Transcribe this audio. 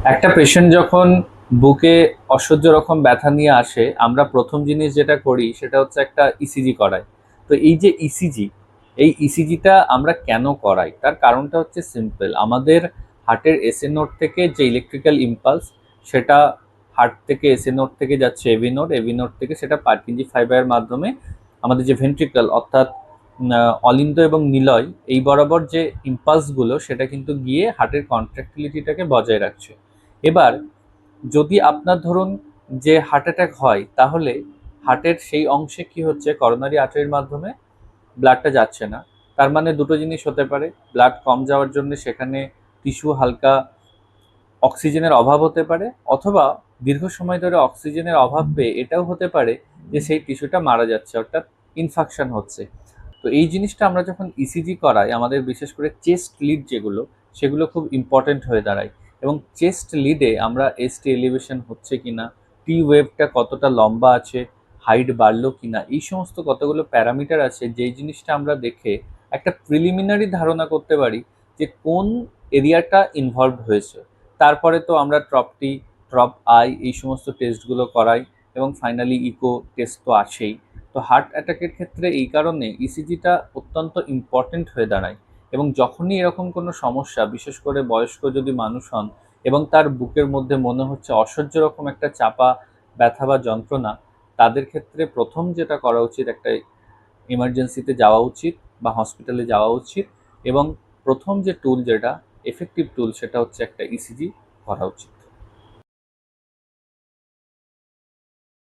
একটা পেশেন্ট যখন বুকে অসহ্য রকম ব্যথা নিয়ে আসে, আমরা প্রথম জিনিস যেটা করি সেটা হচ্ছে একটা ইসিজি করাই। তো এই যে ইসিজি, এই ইসিজিটা আমরা কেন করাই তার কারণটা হচ্ছে সিম্পল। আমাদের হার্টের এসএ নোড থেকে যে ইলেকট্রিক্যাল ইম্পালস, সেটা হার্ট থেকে এসএ নোড থেকে যাচ্ছে এভি নোড থেকে সেটা পার্কিনজি ফাইবারের মাধ্যমে আমাদের যে ভেন্ট্রিকল অর্থাৎ অলিন্দ এবং নিলয় এই বরাবর যে ইম্পালসগুলো সেটা কিন্তু গিয়ে হার্টের কন্ট্রাক্টিলিটিটাকে বজায় রাখছে। এবার যদি আপনার ধরুন যে হার্ট অ্যাটাক হয়, তাহলে হার্টের সেই অংশে কি হচ্ছে, করোনারি আর্টারির মাধ্যমে ব্লাডটা যাচ্ছে না। তার মানে দুটো জিনিস হতে পারে, ব্লাড কম যাওয়ার জন্য সেখানে টিস্যু হালকা অক্সিজেনের অভাব হতে পারে, অথবা দীর্ঘ সময় ধরে অক্সিজেনের অভাব পেয়ে এটাও হতে পারে যে সেই টিস্যুটা মারা যাচ্ছে, অর্থাৎ ইনফাকশন হচ্ছে। তো এই জিনিসটা আমরা যখন ইসিজি করাই, আমাদের বিশেষ করে চেস্ট লিড যেগুলো, সেগুলো খুব ইম্পর্টেন্ট হয়ে দাঁড়ায়। এবং চেস্ট লিডে আমরা এসটি এলিভেশন হচ্ছে কিনা, টি ওয়েভটা কতটা লম্বা আছে, হাইট বাড়লো কিনা, এই সমস্ত কতগুলো প্যারামিটার আছে যেই জিনিসটা আমরা দেখে একটা প্রিলিমিনারি ধারণা করতে পারি যে কোন এরিয়াটা ইনভলভ হয়েছে। তারপরে তো আমরা ট্রপটি, ট্রপ আই এই সমস্ত টেস্টগুলো করাই, এবং ফাইনালি ইকো টেস্ট তো আছেই। তো হার্ট অ্যাটাকের ক্ষেত্রে এই কারণে ইসিজিটা অত্যন্ত ইম্পর্টেন্ট হয়ে দাঁড়ায়। এবং যখনই এরকম কোনো সমস্যা, বিশেষ করে বয়স্ক যদি মানুষ হন এবং তার বুকের মধ্যে মনে হচ্ছে অসহ্য রকম একটা চাপা ব্যথা বা যন্ত্রণা, তাদের ক্ষেত্রে প্রথম যেটা করা উচিত, একটা ইমার্জেন্সিতে যাওয়া উচিত বা হসপিটালে যাওয়া উচিত। এবং প্রথম যে টুল, যেটা এফেক্টিভ টুল, সেটা হচ্ছে একটা ইসিজি করা উচিত।